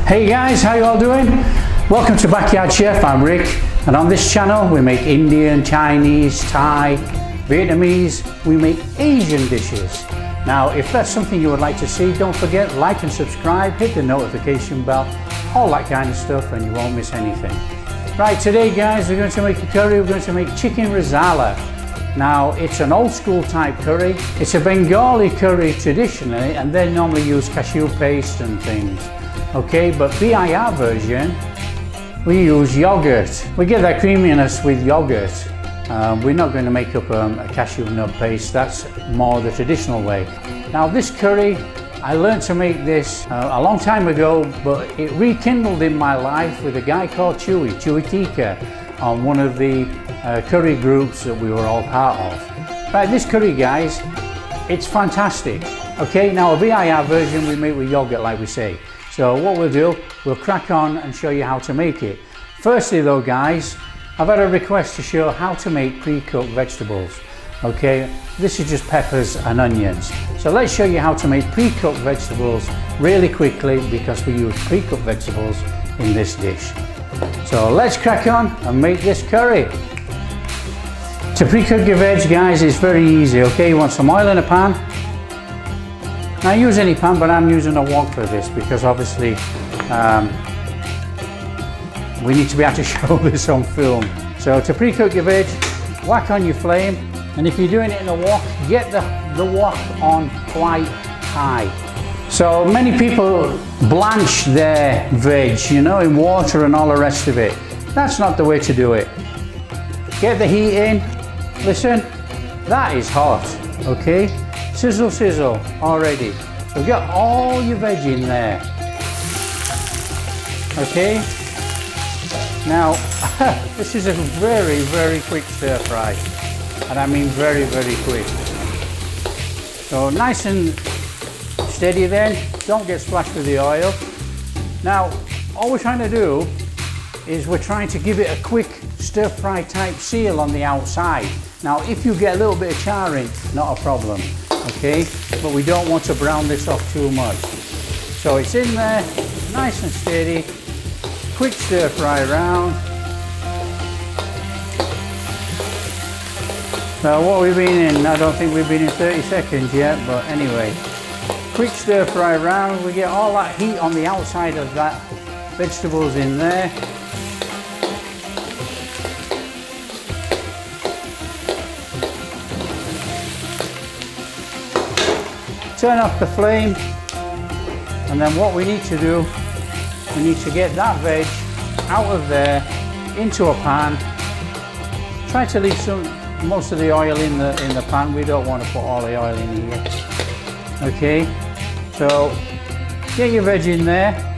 Hey guys, how you all doing? Welcome to Backyard Chef, I'm Rick, and on this channel we make Indian, Chinese, Thai, Vietnamese, we make Asian dishes. Now if that's something you would like to see, don't forget like and subscribe, hit the notification bell, all that kind of stuff, and you won't miss anything. Right, today guys we're going to make a curry, we're going to make Chicken Rezala. Now it's an old school type curry, it's a Bengali curry traditionally, and they normally use cashew paste and things. Okay, but BIR version, we use yogurt. We get that creaminess with yogurt. We're not going to make up a cashew nut paste, that's more the traditional way. Now this curry, I learned to make this a long time ago, but it rekindled in my life with a guy called Chewy Tikka on one of the curry groups that we were all part of. Right, this curry guys, it's fantastic. Okay, now a BIR version we make with yogurt like we say. So what we'll do, we'll crack on and show you how to make it. Firstly though guys, I've had a request to show how to make pre-cooked vegetables. Okay, this is just peppers and onions. So let's show you how to make pre-cooked vegetables really quickly because we use pre-cooked vegetables in this dish. So let's crack on and make this curry. To pre-cook your veg guys, it's very easy. Okay, you want some oil in a pan. Now use any pan, but I'm using a wok for this because obviously we need to be able to show this on film. So to pre-cook your veg, whack on your flame, and if you're doing it in a wok, get the wok on quite high. So many people blanch their veg, you know, in water and all the rest of it. That's not the way to do it. Get the heat in. Listen, that is hot, okay? Sizzle, sizzle, already. So get all your veg in there. Okay? Now, this is a very, very quick stir fry. And I mean very, very quick. So nice and steady then, don't get splashed with the oil. Now, all we're trying to do is we're trying to give it a quick stir fry type seal on the outside. Now, if you get a little bit of charring, not a problem. Okay, but we don't want to brown this off too much. So it's in there, nice and steady, quick stir fry around. So what we've been in, I don't think we've been in 30 seconds yet, but anyway, quick stir fry around. We get all that heat on the outside of that vegetables in there. Turn off the flame, and then what we need to do, we need to get that veg out of there into a pan. Try to leave most of the oil in the pan. We don't want to put all the oil in here. Okay, so get your veg in there.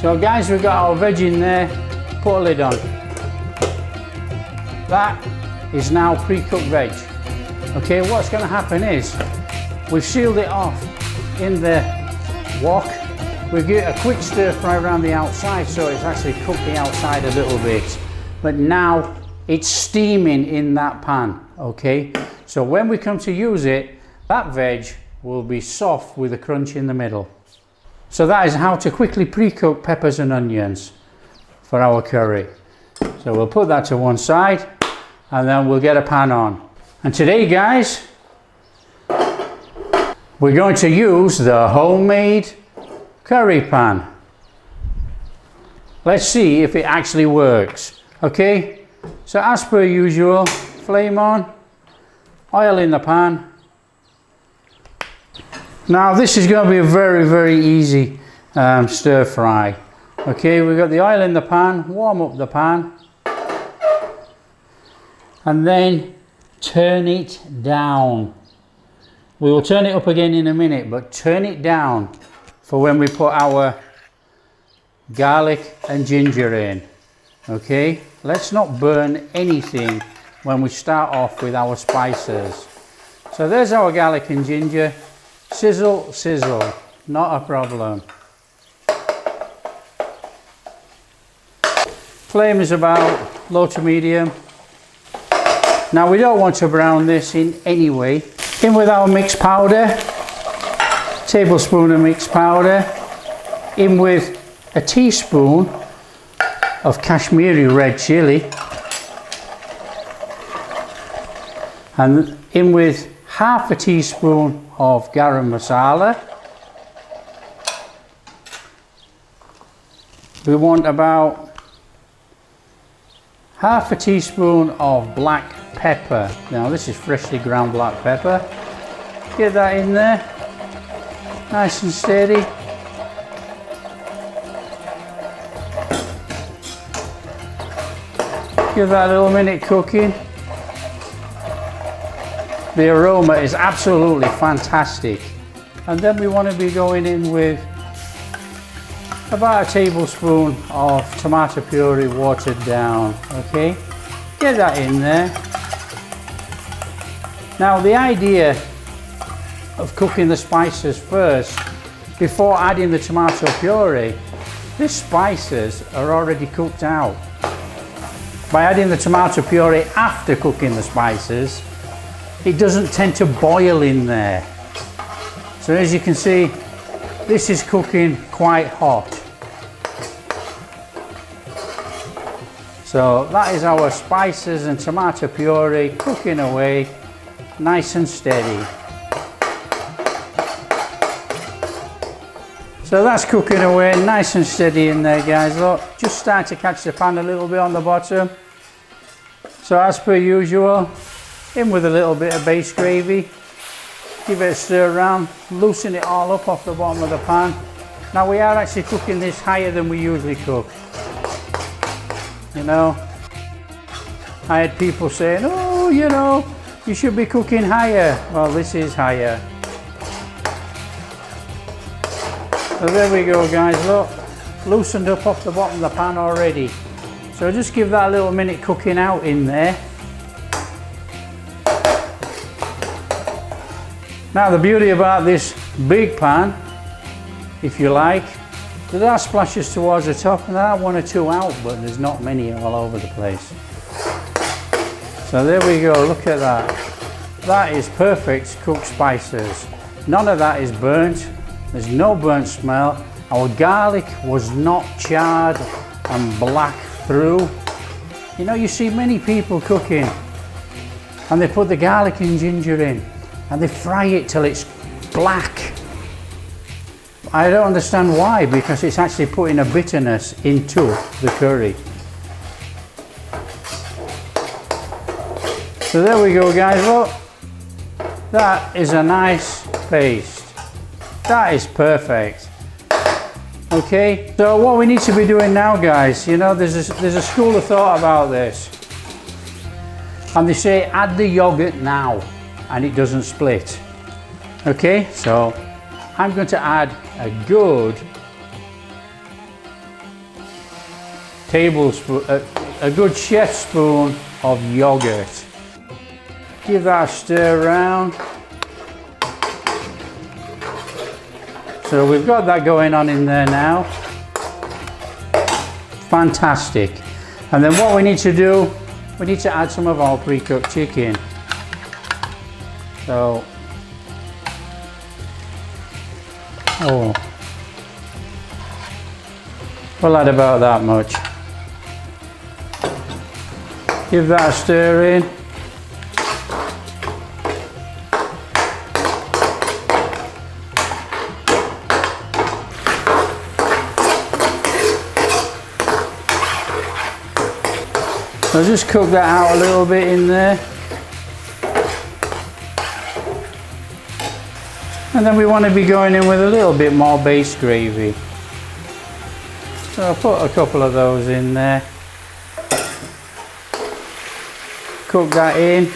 So guys, we've got our veg in there, put a lid on. That is now pre-cooked veg. Okay, what's going to happen is, we've sealed it off in the wok. We get a quick stir fry around the outside so it's actually cooked the outside a little bit. But now it's steaming in that pan, okay? So when we come to use it, that veg will be soft with a crunch in the middle. So that is how to quickly pre-cook peppers and onions for our curry. So we'll put that to one side and then we'll get a pan on. And today guys, we're going to use the homemade curry pan. Let's see if it actually works. Okay, so as per usual, flame on, oil in the pan. Now this is going to be a very, very easy stir fry. Okay, we've got the oil in the pan, warm up the pan, and then turn it down. We will turn it up again in a minute, but turn it down for when we put our garlic and ginger in. Okay, let's not burn anything when we start off with our spices. So there's our garlic and ginger. Sizzle, sizzle, not a problem. Flame is about low to medium. Now we don't want to brown this in any way. In with our mixed powder, tablespoon of mixed powder, in with a teaspoon of Kashmiri red chili, and in with half a teaspoon of garam masala. We want about half a teaspoon of black pepper. Now this is freshly ground black pepper. Get that in there, nice and steady. Give that a little minute cooking. The aroma is absolutely fantastic. And then we want to be going in with about a tablespoon of tomato puree watered down, okay? Get that in there. Now the idea of cooking the spices first before adding the tomato puree, the spices are already cooked out. By adding the tomato puree after cooking the spices, it doesn't tend to boil in there. So as you can see, this is cooking quite hot. So that is our spices and tomato puree cooking away nice and steady. So that's cooking away nice and steady in there, guys. Look, just starting to catch the pan a little bit on the bottom. So as per usual, in with a little bit of base gravy. Give it a stir around, loosen it all up off the bottom of the pan. Now we are actually cooking this higher than we usually cook. You know, I had people saying, oh, you know, you should be cooking higher. Well, this is higher. So there we go, guys, look, loosened up off the bottom of the pan already. So just give that a little minute cooking out in there. Now the beauty about this big pan, if you like, there are splashes towards the top and there are one or two out, but there's not many all over the place. So there we go, look at that. That is perfect cooked spices. None of that is burnt. There's no burnt smell. Our garlic was not charred and black through. You know, you see many people cooking and they put the garlic and ginger in and they fry it till it's black. I don't understand why, because it's actually putting a bitterness into the curry. So there we go, guys, look. That is a nice paste. That is perfect. Okay, so what we need to be doing now, guys, you know, there's a school of thought about this. And they say add the yogurt now and it doesn't split. Okay, so I'm going to add a good tablespoon, a good chef spoon of yogurt. Give that a stir around. So we've got that going on in there now. Fantastic. And then what we need to do, we need to add some of our pre-cooked chicken. So, we'll add about that much. Give that a stir in. So just cook that out a little bit in there. And then we want to be going in with a little bit more base gravy. So I'll put a couple of those in there. Cook that in.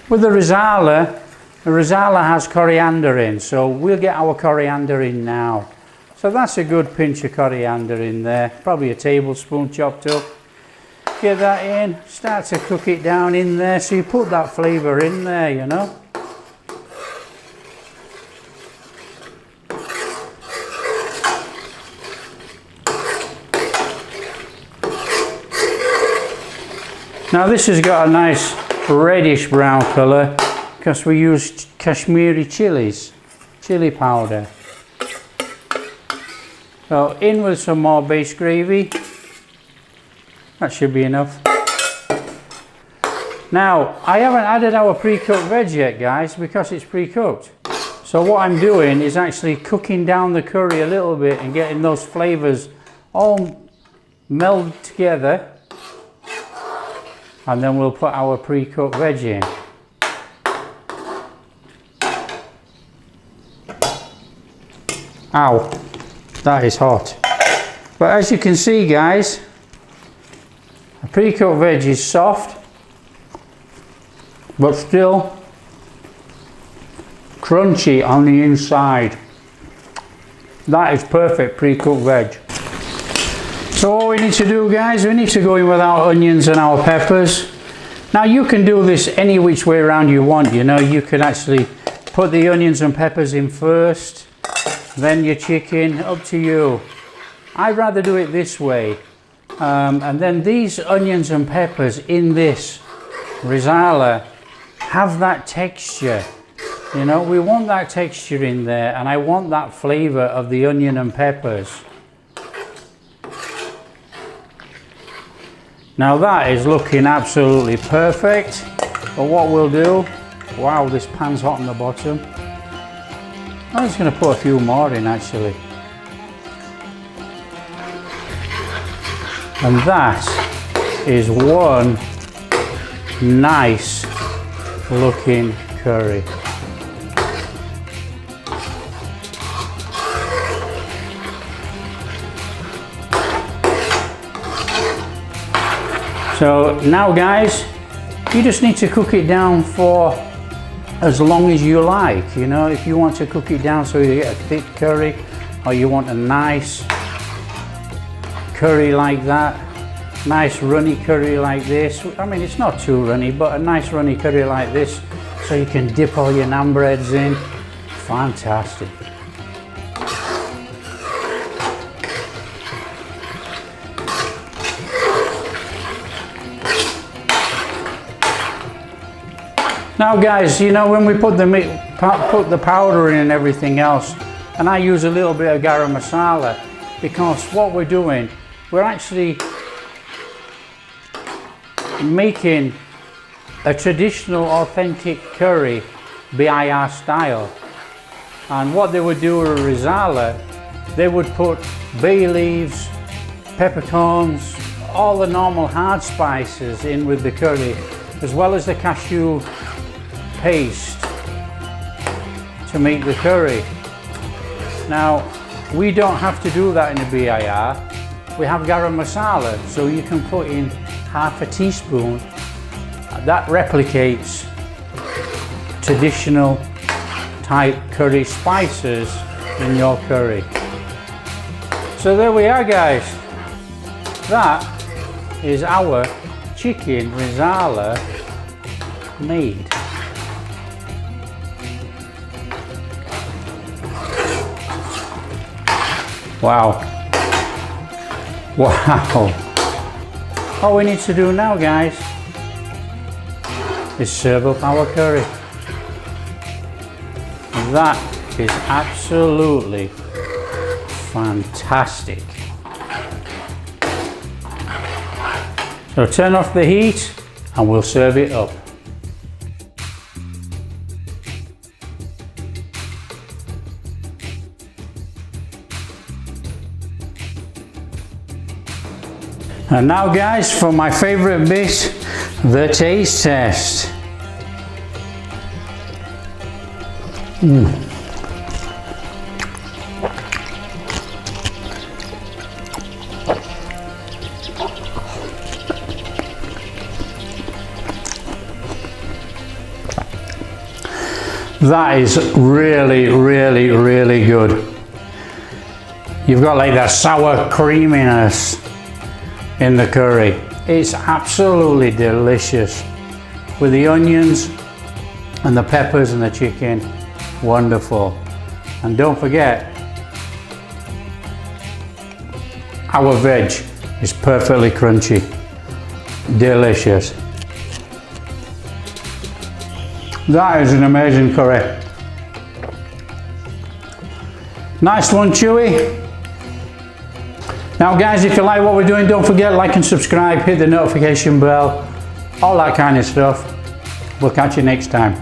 with the Rezala has coriander in, so we'll get our coriander in now. So that's a good pinch of coriander in there, probably a tablespoon chopped up. Get that in, start to cook it down in there, so you put that flavour in there, you know. Now this has got a nice reddish brown colour because we used Kashmiri chili powder. So in with some more base gravy. That should be enough. Now I haven't added our pre-cooked veg yet, guys, because it's pre-cooked. So what I'm doing is actually cooking down the curry a little bit and getting those flavours all melded together. And then we'll put our pre-cooked veg in. Ow, that is hot. But as you can see, guys, the pre-cooked veg is soft, but still crunchy on the inside. That is perfect pre-cooked veg. So all we need to do, guys, we need to go in with our onions and our peppers. Now you can do this any which way around you want, you know. You could actually put the onions and peppers in first, then your chicken, up to you. I'd rather do it this way. And then these onions and peppers in this Rezala have that texture. You know, we want that texture in there, and I want that flavour of the onion and peppers. Now that is looking absolutely perfect, but what we'll do, wow, this pan's hot on the bottom. I'm just going to put a few more in actually. And that is one nice looking curry. So now, guys, you just need to cook it down for as long as you like. You know, if you want to cook it down so you get a thick curry, or you want a nice curry like that, nice runny curry like this. I mean, it's not too runny, but a nice runny curry like this, so you can dip all your naan breads in. Fantastic. Now, guys, you know, when we put the powder in and everything else, and I use a little bit of garam masala, because what we're doing, we're actually making a traditional authentic curry BIR style. And what they would do with Rezala, they would put bay leaves, peppercorns, all the normal hard spices in with the curry, as well as the cashew paste to make the curry. Now, we don't have to do that in the BIR. We have garam masala, so you can put in half a teaspoon. That replicates traditional type curry spices in your curry. So there we are, guys. That is our chicken Rezala made. Wow. Wow. All we need to do now, guys, is serve up our curry. That is absolutely fantastic. So turn off the heat and we'll serve it up. And now, guys, for my favorite bit, the taste test. That is really, really, really good. You've got like that sour creaminess in the curry. It's absolutely delicious. With the onions and the peppers and the chicken, wonderful. And don't forget, our veg is perfectly crunchy, delicious. That is an amazing curry. Nice one, chewy. Now guys, if you like what we're doing, don't forget like and subscribe, hit the notification bell, all that kind of stuff. We'll catch you next time.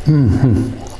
Mm-hmm.